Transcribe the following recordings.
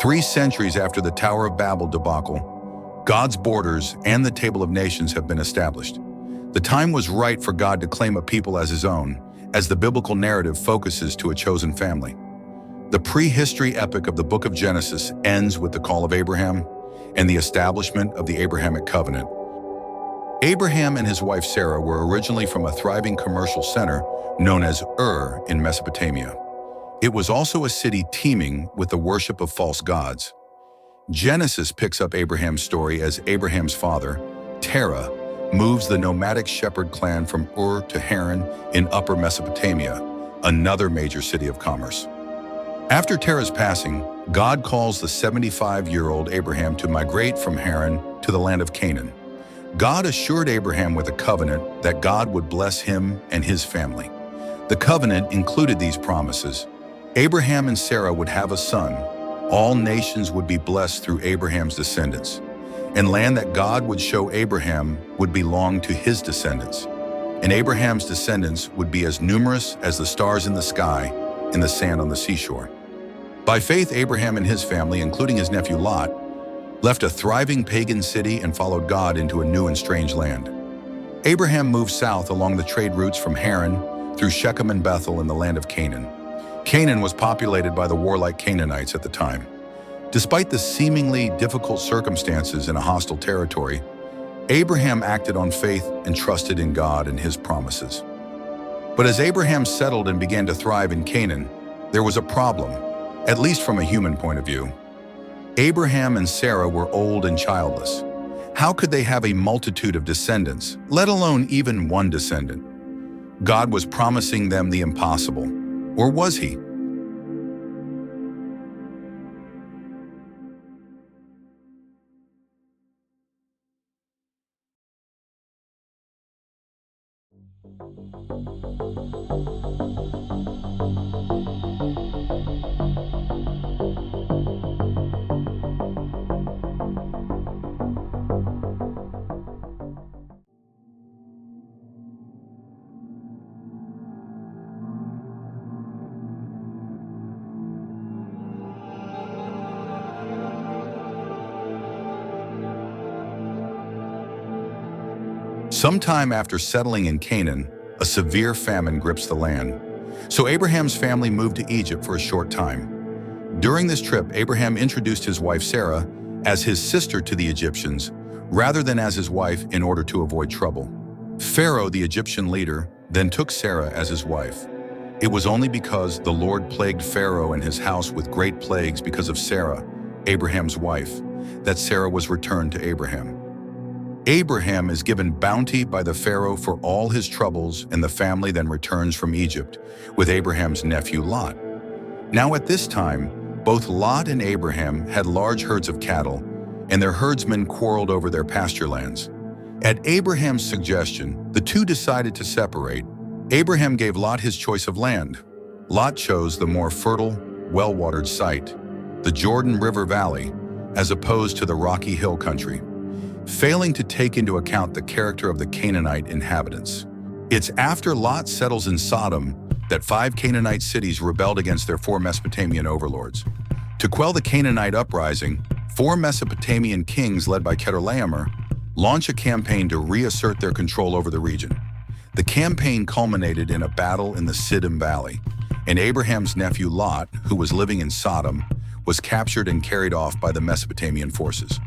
3 centuries after the Tower of Babel debacle, God's borders and the Table of Nations have been established. The time was right for God to claim a people as his own, as the biblical narrative focuses to a chosen family. The prehistory epic of the book of Genesis ends with the call of Abraham and the establishment of the Abrahamic covenant. Abraham and his wife Sarah were originally from a thriving commercial center known as Ur in Mesopotamia. It was also a city teeming with the worship of false gods. Genesis picks up Abraham's story as Abraham's father, Terah, moves the nomadic shepherd clan from Ur to Haran in Upper Mesopotamia, another major city of commerce. After Terah's passing, God calls the 75-year-old Abraham to migrate from Haran to the land of Canaan. God assured Abraham with a covenant that God would bless him and his family. The covenant included these promises. Abraham and Sarah would have a son. All nations would be blessed through Abraham's descendants. And land that God would show Abraham would belong to his descendants. And Abraham's descendants would be as numerous as the stars in the sky and the sand on the seashore. By faith, Abraham and his family, including his nephew Lot, left a thriving pagan city and followed God into a new and strange land. Abraham moved south along the trade routes from Haran through Shechem and Bethel in the land of Canaan. Canaan was populated by the warlike Canaanites at the time. Despite the seemingly difficult circumstances in a hostile territory, Abraham acted on faith and trusted in God and his promises. But as Abraham settled and began to thrive in Canaan, there was a problem, at least from a human point of view. Abraham and Sarah were old and childless. How could they have a multitude of descendants, let alone even one descendant? God was promising them the impossible, or was he? Sometime after settling in Canaan, a severe famine grips the land. So Abraham's family moved to Egypt for a short time. During this trip, Abraham introduced his wife Sarah as his sister to the Egyptians, rather than as his wife in order to avoid trouble. Pharaoh, the Egyptian leader, then took Sarah as his wife. It was only because the Lord plagued Pharaoh and his house with great plagues because of Sarah, Abraham's wife, that Sarah was returned to Abraham. Abraham is given bounty by the Pharaoh for all his troubles, and the family then returns from Egypt with Abraham's nephew Lot. Now at this time, both Lot and Abraham had large herds of cattle, and their herdsmen quarreled over their pasture lands. At Abraham's suggestion, the two decided to separate. Abraham gave Lot his choice of land. Lot chose the more fertile, well-watered site, the Jordan River Valley, as opposed to the rocky hill country, failing to take into account the character of the Canaanite inhabitants. It's after Lot settles in Sodom that 5 Canaanite cities rebelled against their 4 Mesopotamian overlords. To quell the Canaanite uprising, 4 Mesopotamian kings led by Chedorlaomer launch a campaign to reassert their control over the region. The campaign culminated in a battle in the Siddim Valley, and Abraham's nephew Lot, who was living in Sodom, was captured and carried off by the Mesopotamian forces.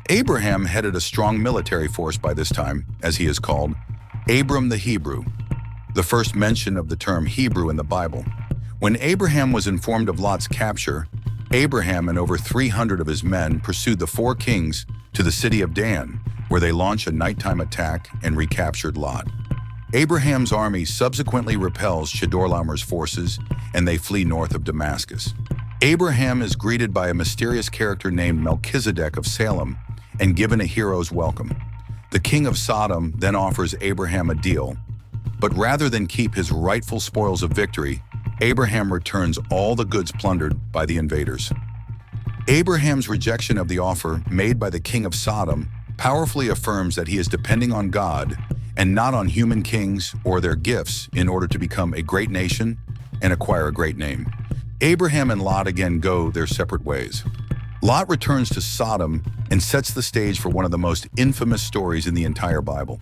Abraham headed a strong military force by this time, as he is called, Abram the Hebrew, the first mention of the term Hebrew in the Bible. When Abraham was informed of Lot's capture, Abraham and over 300 of his men pursued the 4 kings to the city of Dan, where they launched a nighttime attack and recaptured Lot. Abraham's army subsequently repels Chedorlaomer's forces, and they flee north of Damascus. Abraham is greeted by a mysterious character named Melchizedek of Salem and given a hero's welcome. The king of Sodom then offers Abraham a deal, but rather than keep his rightful spoils of victory, Abraham returns all the goods plundered by the invaders. Abraham's rejection of the offer made by the king of Sodom powerfully affirms that he is depending on God and not on human kings or their gifts in order to become a great nation and acquire a great name. Abraham and Lot again go their separate ways. Lot returns to Sodom and sets the stage for one of the most infamous stories in the entire Bible.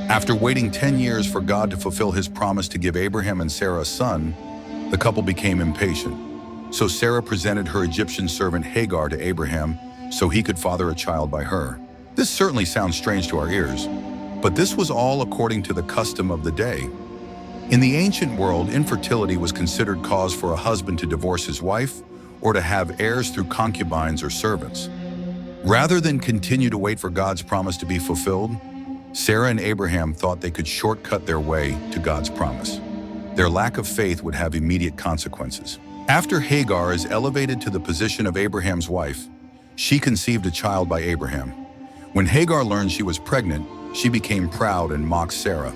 After waiting 10 years for God to fulfill his promise to give Abraham and Sarah a son, the couple became impatient. So Sarah presented her Egyptian servant Hagar to Abraham so he could father a child by her. This certainly sounds strange to our ears, but this was all according to the custom of the day. In the ancient world, infertility was considered cause for a husband to divorce his wife or to have heirs through concubines or servants. Rather than continue to wait for God's promise to be fulfilled, Sarah and Abraham thought they could shortcut their way to God's promise. Their lack of faith would have immediate consequences. After Hagar is elevated to the position of Abraham's wife, she conceived a child by Abraham. When Hagar learned she was pregnant, she became proud and mocked Sarah.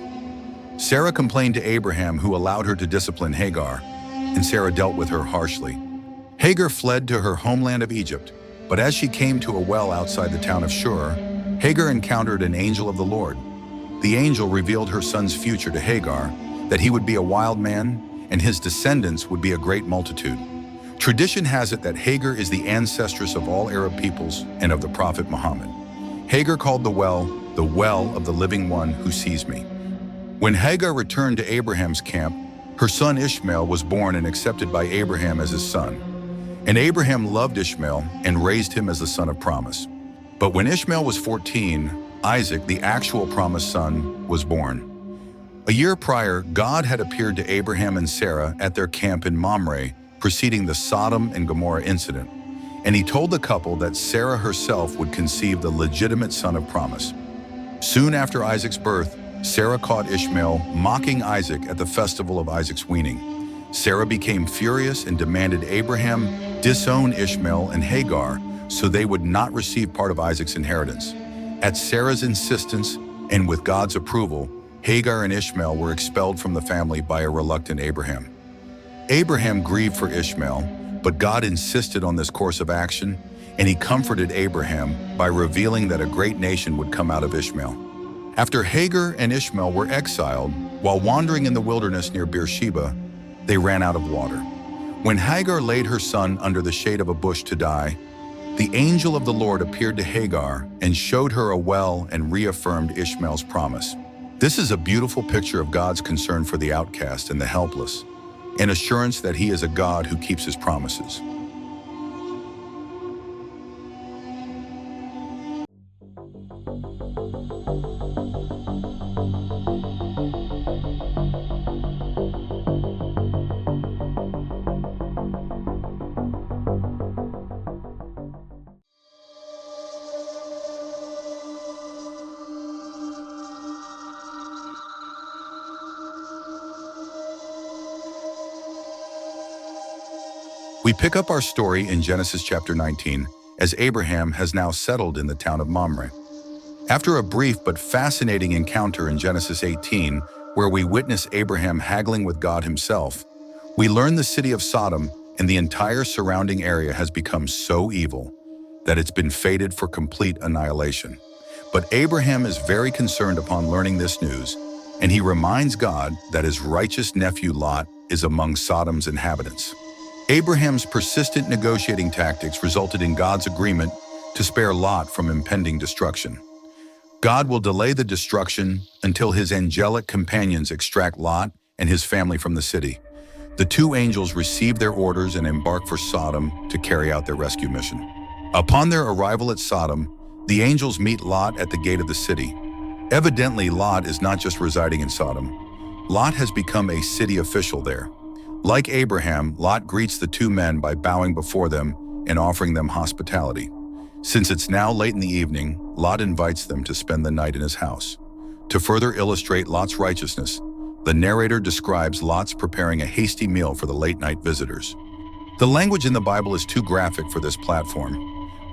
Sarah complained to Abraham, who allowed her to discipline Hagar, and Sarah dealt with her harshly. Hagar fled to her homeland of Egypt, but as she came to a well outside the town of Shur, Hagar encountered an angel of the Lord. The angel revealed her son's future to Hagar, that he would be a wild man and his descendants would be a great multitude. Tradition has it that Hagar is the ancestress of all Arab peoples and of the Prophet Muhammad. Hagar called the well of the living one who sees me. When Hagar returned to Abraham's camp, her son Ishmael was born and accepted by Abraham as his son. And Abraham loved Ishmael and raised him as the son of promise. But when Ishmael was 14, Isaac, the actual promised son, was born. A year prior, God had appeared to Abraham and Sarah at their camp in Mamre, preceding the Sodom and Gomorrah incident, and he told the couple that Sarah herself would conceive the legitimate son of promise. Soon after Isaac's birth, Sarah caught Ishmael mocking Isaac at the festival of Isaac's weaning. Sarah became furious and demanded Abraham disown Ishmael and Hagar so they would not receive part of Isaac's inheritance. At Sarah's insistence and with God's approval, Hagar and Ishmael were expelled from the family by a reluctant Abraham. Abraham grieved for Ishmael, but God insisted on this course of action, and he comforted Abraham by revealing that a great nation would come out of Ishmael. After Hagar and Ishmael were exiled, while wandering in the wilderness near Beersheba, they ran out of water. When Hagar laid her son under the shade of a bush to die, the angel of the Lord appeared to Hagar and showed her a well and reaffirmed Ishmael's promise. This is a beautiful picture of God's concern for the outcast and the helpless, an assurance that he is a God who keeps his promises. We pick up our story in Genesis chapter 19, as Abraham has now settled in the town of Mamre. After a brief but fascinating encounter in Genesis 18, where we witness Abraham haggling with God himself, we learn the city of Sodom and the entire surrounding area has become so evil that it's been fated for complete annihilation. But Abraham is very concerned upon learning this news, and he reminds God that his righteous nephew Lot is among Sodom's inhabitants. Abraham's persistent negotiating tactics resulted in God's agreement to spare Lot from impending destruction. God will delay the destruction until his angelic companions extract Lot and his family from the city. The two angels receive their orders and embark for Sodom to carry out their rescue mission. Upon their arrival at Sodom, the angels meet Lot at the gate of the city. Evidently, Lot is not just residing in Sodom. Lot has become a city official there. Like Abraham, Lot greets the two men by bowing before them and offering them hospitality. Since it's now late in the evening, Lot invites them to spend the night in his house. To further illustrate Lot's righteousness, the narrator describes Lot's preparing a hasty meal for the late-night visitors. The language in the Bible is too graphic for this platform,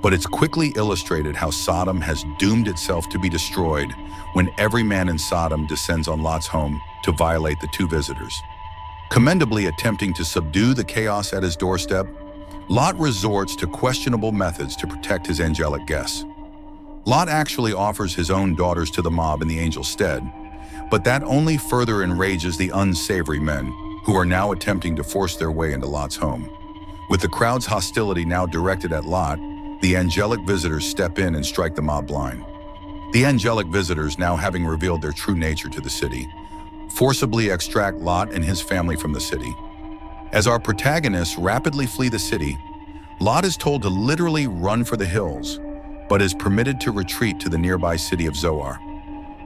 But it's quickly illustrated how Sodom has doomed itself to be destroyed when every man in Sodom descends on Lot's home to violate the two visitors. Commendably attempting to subdue the chaos at his doorstep, Lot resorts to questionable methods to protect his angelic guests. Lot actually offers his own daughters to the mob in the angel's stead, but that only further enrages the unsavory men who are now attempting to force their way into Lot's home. With the crowd's hostility now directed at Lot, the angelic visitors step in and strike the mob blind. The angelic visitors, now having revealed their true nature to the city, forcibly extract Lot and his family from the city. As our protagonists rapidly flee the city, Lot is told to literally run for the hills, but is permitted to retreat to the nearby city of Zoar.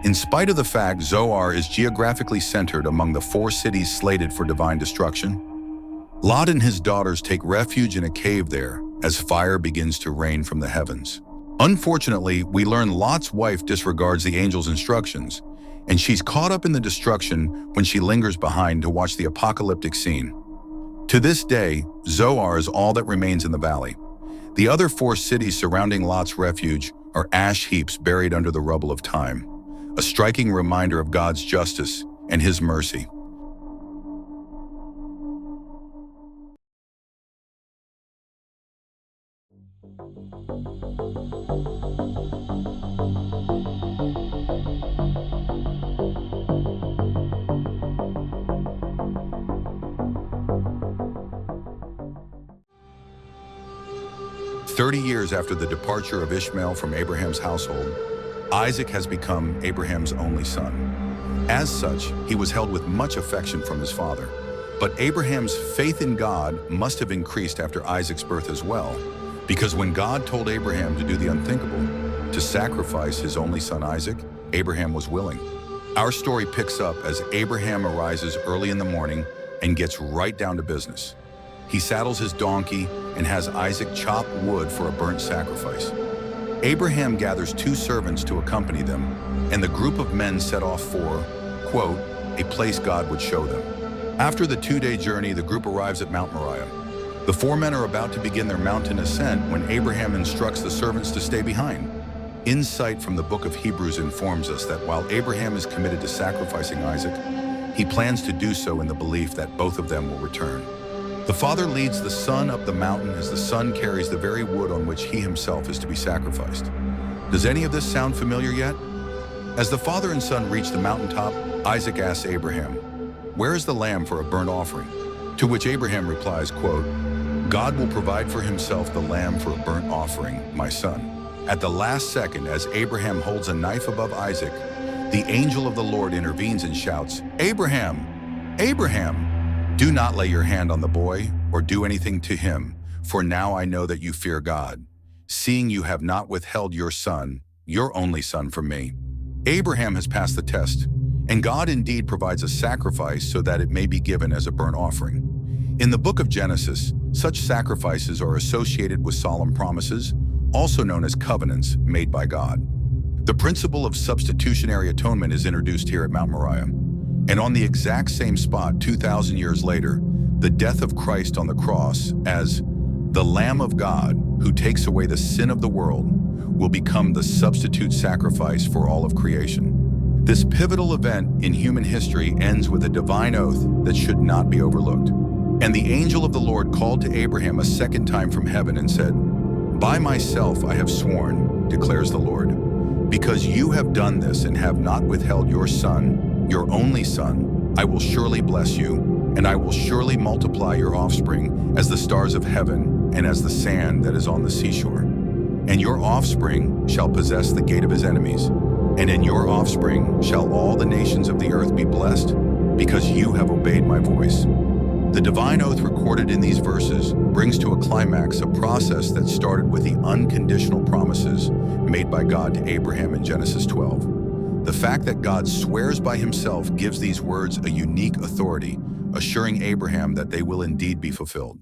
In spite of the fact Zoar is geographically centered among the 4 cities slated for divine destruction, Lot and his daughters take refuge in a cave there as fire begins to rain from the heavens. Unfortunately, we learn Lot's wife disregards the angel's instructions, and she's caught up in the destruction when she lingers behind to watch the apocalyptic scene. To this day, Zoar is all that remains in the valley. The other 4 cities surrounding Lot's refuge are ash heaps buried under the rubble of time, a striking reminder of God's justice and his mercy. "30 years after the departure of Ishmael from Abraham's household, Isaac has become Abraham's only son. As such, he was held with much affection from his father. But Abraham's faith in God must have increased after Isaac's birth as well, because when God told Abraham to do the unthinkable, to sacrifice his only son Isaac, Abraham was willing. Our story picks up as Abraham arises early in the morning and gets right down to business. He saddles his donkey and has Isaac chop wood for a burnt sacrifice. Abraham gathers 2 servants to accompany them, and the group of men set off for, quote, a place God would show them. After the 2-day journey, the group arrives at Mount Moriah. The 4 men are about to begin their mountain ascent when Abraham instructs the servants to stay behind. Insight from the book of Hebrews informs us that while Abraham is committed to sacrificing Isaac, he plans to do so in the belief that both of them will return. The father leads the son up the mountain as the son carries the very wood on which he himself is to be sacrificed. Does any of this sound familiar yet? As the father and son reach the mountaintop, Isaac asks Abraham, "Where is the lamb for a burnt offering?" To which Abraham replies, quote, "God will provide for himself the lamb for a burnt offering, my son." At the last second, as Abraham holds a knife above Isaac, the angel of the Lord intervenes and shouts, "Abraham! Abraham! Do not lay your hand on the boy or do anything to him, for now I know that you fear God, seeing you have not withheld your son, your only son, from me." Abraham has passed the test, and God indeed provides a sacrifice so that it may be given as a burnt offering. In the book of Genesis, such sacrifices are associated with solemn promises, also known as covenants, made by God. The principle of substitutionary atonement is introduced here at Mount Moriah. And on the exact same spot 2,000 years later, the death of Christ on the cross as the Lamb of God who takes away the sin of the world will become the substitute sacrifice for all of creation. This pivotal event in human history ends with a divine oath that should not be overlooked. "And the angel of the Lord called to Abraham a second time from heaven and said, 'By myself I have sworn, declares the Lord, because you have done this and have not withheld your son, your only son, I will surely bless you, and I will surely multiply your offspring as the stars of heaven and as the sand that is on the seashore. And your offspring shall possess the gate of his enemies, and in your offspring shall all the nations of the earth be blessed, because you have obeyed my voice.'" The divine oath recorded in these verses brings to a climax a process that started with the unconditional promises made by God to Abraham in Genesis 12. The fact that God swears by himself gives these words a unique authority, assuring Abraham that they will indeed be fulfilled.